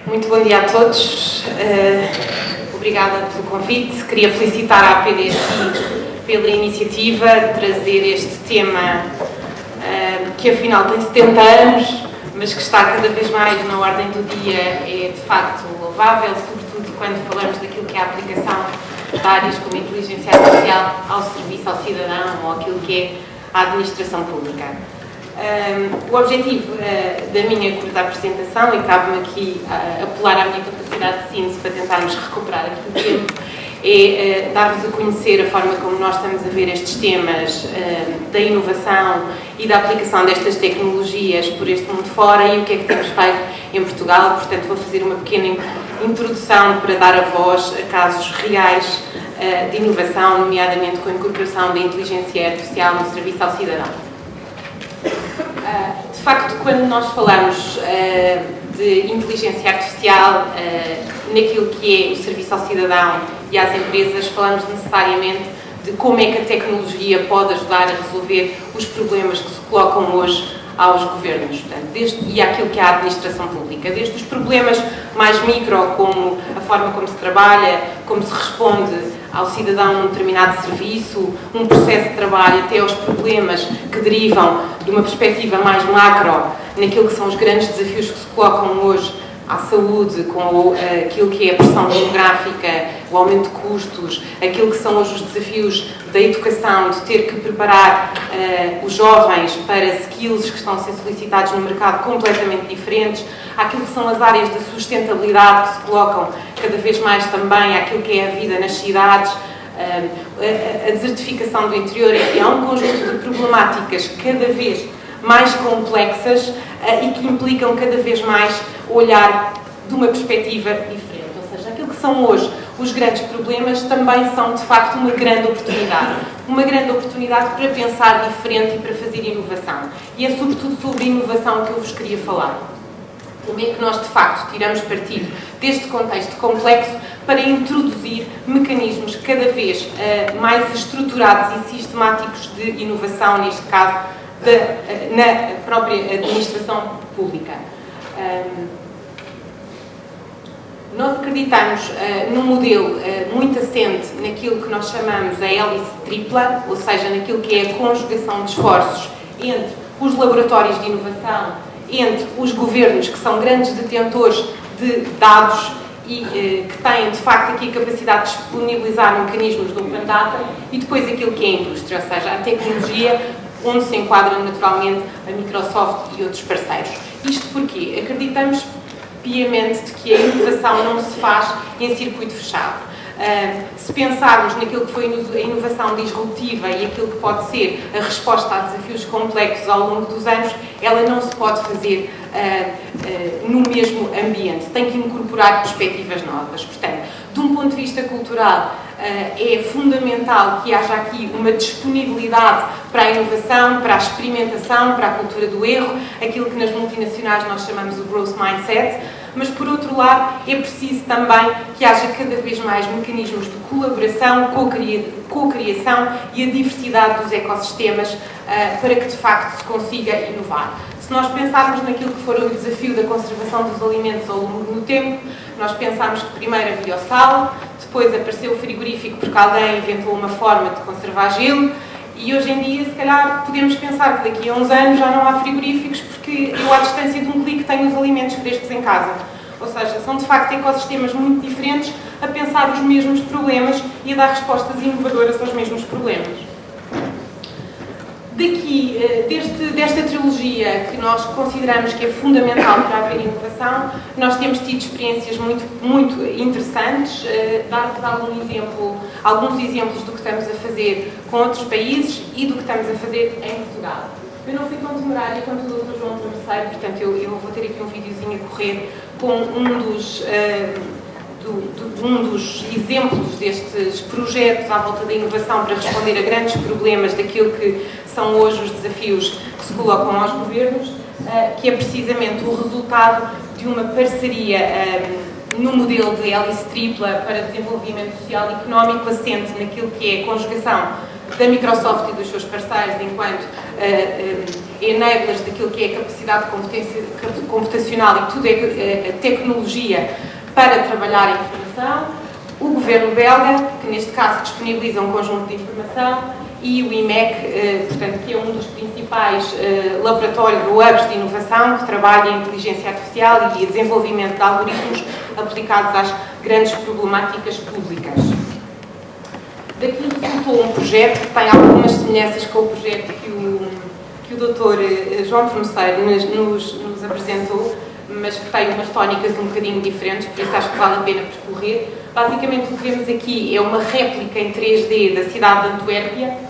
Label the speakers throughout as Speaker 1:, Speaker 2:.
Speaker 1: Muito bom dia a todos. Obrigada pelo convite. Queria felicitar a APDSI pela iniciativa de trazer este tema que afinal tem 70 anos, mas que está cada vez mais na ordem do dia. É de facto louvável, sobretudo quando falamos daquilo que é a aplicação de áreas como a inteligência artificial ao serviço ao cidadão ou aquilo que é a administração pública. O objetivo da minha curta apresentação, e cabe-me aqui apelar à minha capacidade de síntese para tentarmos recuperar aqui o tempo, é dar-vos a conhecer a forma como nós estamos a ver estes temas da inovação e da aplicação destas tecnologias por este mundo fora e o que é que temos feito em Portugal. Portanto, vou fazer uma pequena introdução para dar a voz a casos reais de inovação, nomeadamente com a incorporação da inteligência artificial no serviço ao cidadão. De facto, quando nós falamos de inteligência artificial naquilo que é o serviço ao cidadão e às empresas, falamos necessariamente de como é que a tecnologia pode ajudar a resolver os problemas que se colocam hoje aos governos, portanto, e àquilo que é a administração pública, desde os problemas mais micro, como a forma como se trabalha, como se responde ao cidadão num determinado serviço, um processo de trabalho, até aos problemas que derivam de uma perspectiva mais macro, naquilo que são os grandes desafios que se colocam hoje à saúde, com aquilo que é a pressão demográfica, o aumento de custos, aquilo que são hoje os desafios da educação, de ter que preparar os jovens para skills que estão a ser solicitados no mercado completamente diferentes, aquilo que são as áreas da sustentabilidade que se colocam cada vez mais também, aquilo que é a vida nas cidades, a desertificação do interior, enfim, há um conjunto de problemáticas cada vez mais complexas e que implicam cada vez mais olhar de uma perspectiva diferente. Ou seja, aquilo que são hoje os grandes problemas também são, de facto, uma grande oportunidade. Uma grande oportunidade para pensar diferente e para fazer inovação. E é, sobretudo, sobre inovação que eu vos queria falar. Como é que nós, de facto, tiramos partido deste contexto complexo para introduzir mecanismos cada vez mais estruturados e sistemáticos de inovação, neste caso, na própria administração pública. Nós acreditamos num modelo muito assente naquilo que nós chamamos a hélice tripla, ou seja, naquilo que é a conjugação de esforços entre os laboratórios de inovação, entre os governos, que são grandes detentores de dados e que têm, de facto, aqui a capacidade de disponibilizar mecanismos de open data, e depois aquilo que é a indústria, ou seja, a tecnologia, onde se enquadram naturalmente a Microsoft e outros parceiros. Isto porque acreditamos piamente de que a inovação não se faz em circuito fechado. Se pensarmos naquilo que foi a inovação disruptiva e aquilo que pode ser a resposta a desafios complexos ao longo dos anos, ela não se pode fazer no mesmo ambiente. Tem que incorporar perspectivas novas. Portanto, de um ponto de vista cultural, é fundamental que haja aqui uma disponibilidade para a inovação, para a experimentação, para a cultura do erro, aquilo que nas multinacionais nós chamamos o growth mindset, mas por outro lado é preciso também que haja cada vez mais mecanismos de colaboração, co-criação e a diversidade dos ecossistemas para que de facto se consiga inovar. Se nós pensarmos naquilo que for o desafio da conservação dos alimentos ao longo do tempo, nós pensamos que primeiro havia o sal, depois apareceu o frigorífico porque alguém inventou uma forma de conservar gelo, e hoje em dia, se calhar, podemos pensar que daqui a uns anos já não há frigoríficos porque eu, à distância de um clique, tenho os alimentos frescos em casa. Ou seja, são de facto ecossistemas muito diferentes a pensar os mesmos problemas e a dar respostas inovadoras aos mesmos problemas. Daqui, desta trilogia que nós consideramos que é fundamental para haver inovação, nós temos tido experiências muito interessantes. Dar-vos alguns exemplos do que estamos a fazer com outros países e do que estamos a fazer em Portugal. Eu não fui tão temerária quanto o Dr. João Terceiro, portanto eu vou ter aqui um videozinho a correr com um dos exemplos destes projetos à volta da inovação para responder a grandes problemas daquilo que são hoje os desafios que se colocam aos governos, que é precisamente o resultado de uma parceria no modelo de hélice tripla para desenvolvimento social e económico, assente naquilo que é a conjugação da Microsoft e dos seus parceiros enquanto enablers daquilo que é a capacidade computacional e tudo é a tecnologia para trabalhar a informação, o Governo belga, que neste caso disponibiliza um conjunto de informação, e o IMEC, portanto, que é um dos principais laboratórios ou hubs de inovação que trabalha em inteligência artificial e desenvolvimento de algoritmos aplicados às grandes problemáticas públicas. Daqui resultou um projeto que tem algumas semelhanças com o projeto que o Dr. João Formoseiro nos apresentou, mas que tem umas tónicas um bocadinho diferentes, por isso acho que vale a pena percorrer. Basicamente o que vemos aqui é uma réplica em 3D da cidade de Antuérpia,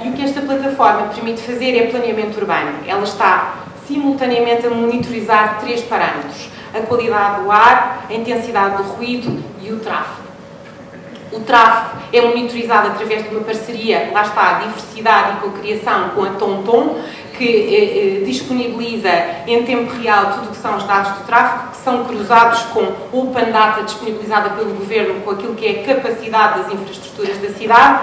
Speaker 1: e o que esta plataforma permite fazer é planeamento urbano. Ela está simultaneamente a monitorizar 3 parâmetros: a qualidade do ar, a intensidade do ruído e o tráfego. O tráfego é monitorizado através de uma parceria, lá está, a diversidade e cocriação com a TomTom, que disponibiliza em tempo real tudo o que são os dados do tráfego, que são cruzados com Open Data disponibilizada pelo Governo, com aquilo que é a capacidade das infraestruturas da cidade,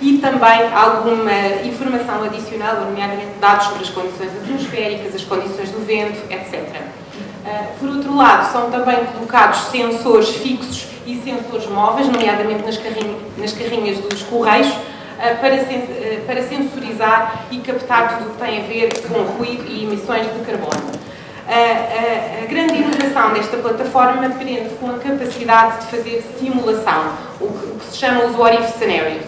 Speaker 1: e também alguma informação adicional, nomeadamente dados sobre as condições atmosféricas, as condições do vento, etc. Por outro lado, são também colocados sensores fixos e sensores móveis, nomeadamente nas carrinhas dos correios, para sensorizar e captar tudo o que tem a ver com ruído e emissões de carbono. A grande inovação desta plataforma prende-se com a capacidade de fazer simulação, o que se chama os what if scenarios.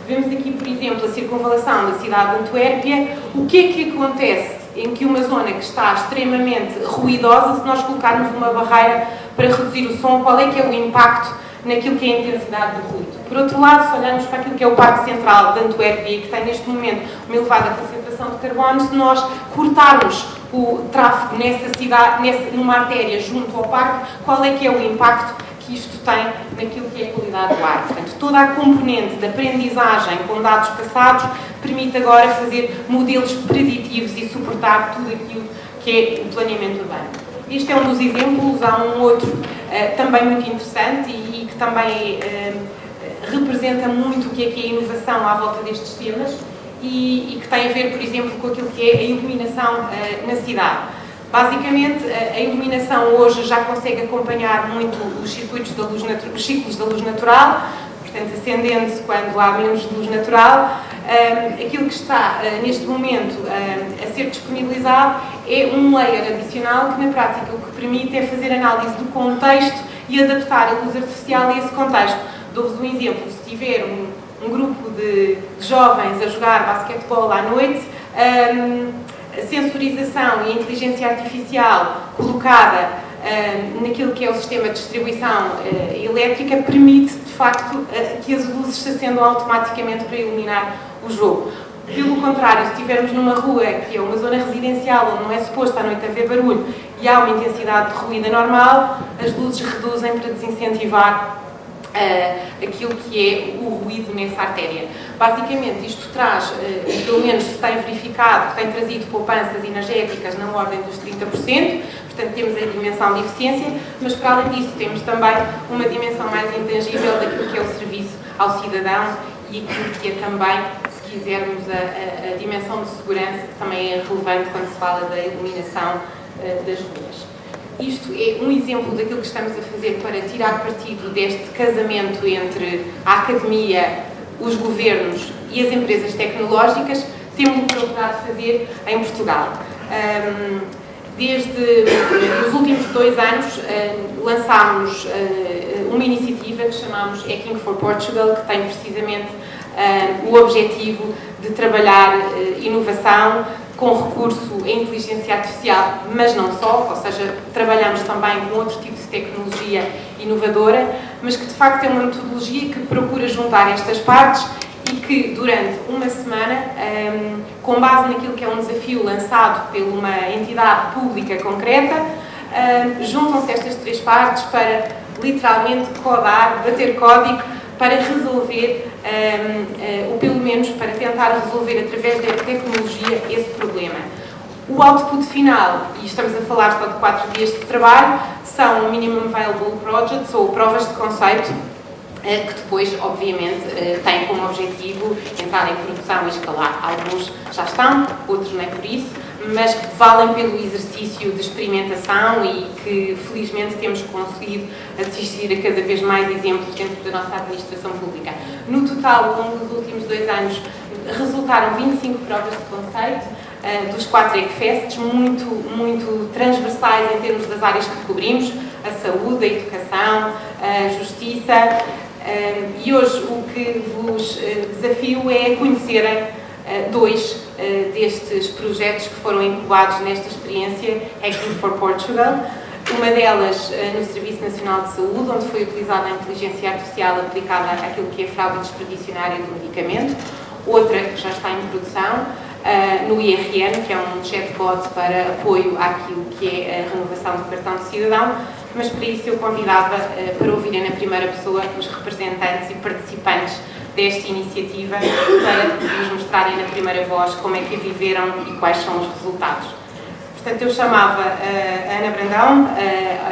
Speaker 1: Vemos aqui, por exemplo, a circunvalação da cidade de Antuérpia. O que é que acontece em que uma zona que está extremamente ruidosa, se nós colocarmos uma barreira para reduzir o som, qual é que é o impacto naquilo que é a intensidade do ruído? Por outro lado, se olharmos para aquilo que é o Parque Central de Antuérpia, que tem neste momento uma elevada concentração de carbono, se nós cortarmos o tráfego nessa cidade, numa artéria junto ao parque, qual é que é o impacto que isto tem naquilo que é a qualidade do ar? Portanto, toda a componente de aprendizagem com dados passados permite agora fazer modelos preditivos e suportar tudo aquilo que é o planeamento urbano. Este é um dos exemplos, há um outro também muito interessante e que também representa muito o que é a inovação à volta destes temas e que tem a ver, por exemplo, com aquilo que é a iluminação na cidade. Basicamente, a iluminação hoje já consegue acompanhar muito os circuitos da luz os ciclos da luz natural, portanto, acendendo-se quando há menos luz natural. Aquilo que está, neste momento, a ser disponibilizado é um layer adicional que, na prática, o que permite é fazer análise do contexto e adaptar a luz artificial a esse contexto. Dou-vos um exemplo: se tiver um grupo de jovens a jogar basquetebol à noite, a sensorização e a inteligência artificial colocada naquilo que é o sistema de distribuição elétrica permite, de facto, que as luzes se acendam automaticamente para iluminar o jogo. Pelo contrário, se estivermos numa rua que é uma zona residencial onde não é suposto à noite haver barulho e há uma intensidade de ruído anormal, as luzes reduzem para desincentivar aquilo que é o ruído nessa artéria. Basicamente, isto traz, pelo menos se tem verificado, que tem trazido poupanças energéticas na ordem dos 30%, portanto temos a dimensão de eficiência, mas para além disso temos também uma dimensão mais intangível daquilo que é o serviço ao cidadão e aquilo que é também, se quisermos, a dimensão de segurança, que também é relevante quando se fala da iluminação das ruas. Isto é um exemplo daquilo que estamos a fazer para tirar partido deste casamento entre a academia, os governos e as empresas tecnológicas. Temos procurado fazer em Portugal. Desde os últimos 2 anos lançámos uma iniciativa que chamamos Hacking for Portugal, que tem precisamente o objetivo de trabalhar inovação com recurso em inteligência artificial, mas não só, ou seja, trabalhamos também com outro tipo de tecnologia inovadora, mas que de facto é uma metodologia que procura juntar estas partes e que durante uma semana, com base naquilo que é um desafio lançado por uma entidade pública concreta, juntam-se estas 3 partes para literalmente codar, bater código para resolver, ou pelo menos para tentar resolver através da tecnologia esse problema. O output final, e estamos a falar só de 4 dias de trabalho, são Minimum Viable Projects ou provas de conceito, que depois, obviamente, tem como objetivo entrar em produção e escalar. Alguns já estão, outros nem por isso, mas valem pelo exercício de experimentação e que, felizmente, temos conseguido assistir a cada vez mais exemplos dentro da nossa administração pública. No total, ao longo dos últimos 2 anos, resultaram 25 provas de conceito, dos 4 ECFests, muito transversais em termos das áreas que cobrimos, a saúde, a educação, a justiça, e hoje o que vos desafio é conhecerem 2 destes projetos que foram incubados nesta experiência Hacking for Portugal. Uma delas no Serviço Nacional de Saúde, onde foi utilizada a inteligência artificial aplicada àquilo que é fraude disperdicionária do medicamento. Outra que já está em produção no IRN, que é um chatbot para apoio àquilo que é a renovação do cartão de cidadão, mas para isso eu convidava para ouvirem na primeira pessoa os representantes e participantes desta iniciativa para nos mostrarem na primeira voz como é que a viveram e quais são os resultados. Portanto, eu chamava a Ana Brandão,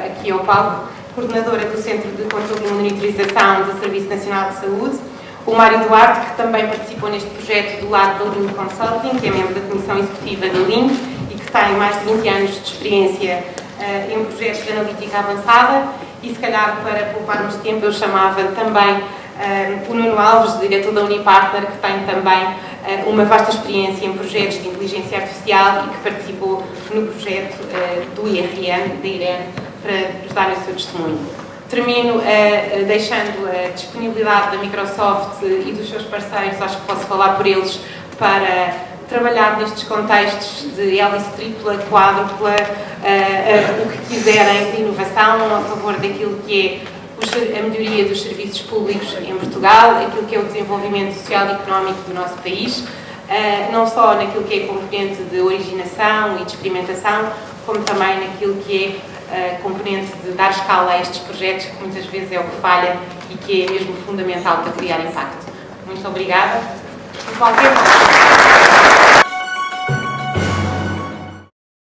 Speaker 1: aqui ao palco, coordenadora do Centro de Controle e Monitorização do Serviço Nacional de Saúde, o Mário Duarte, que também participou neste projeto do lado da Link Consulting, que é membro da Comissão Executiva da Link e que tem mais de 20 anos de experiência em projetos de analítica avançada, e se calhar para pouparmos tempo eu chamava também o Nuno Alves, diretor da Unipartner, que tem também uma vasta experiência em projetos de inteligência artificial e que participou no projeto do IRN, da IRN, para nos dar o seu testemunho. Termino deixando a disponibilidade da Microsoft e dos seus parceiros, acho que posso falar por eles, para trabalhar nestes contextos de hélice tripla, quádrupla, o que quiserem de inovação a favor daquilo que é a melhoria dos serviços públicos em Portugal, aquilo que é o desenvolvimento social e económico do nosso país, não só naquilo que é a componente de originação e de experimentação, como também naquilo que é a componente de dar escala a estes projetos, que muitas vezes é o que falha e que é mesmo fundamental para criar impacto. Muito obrigada.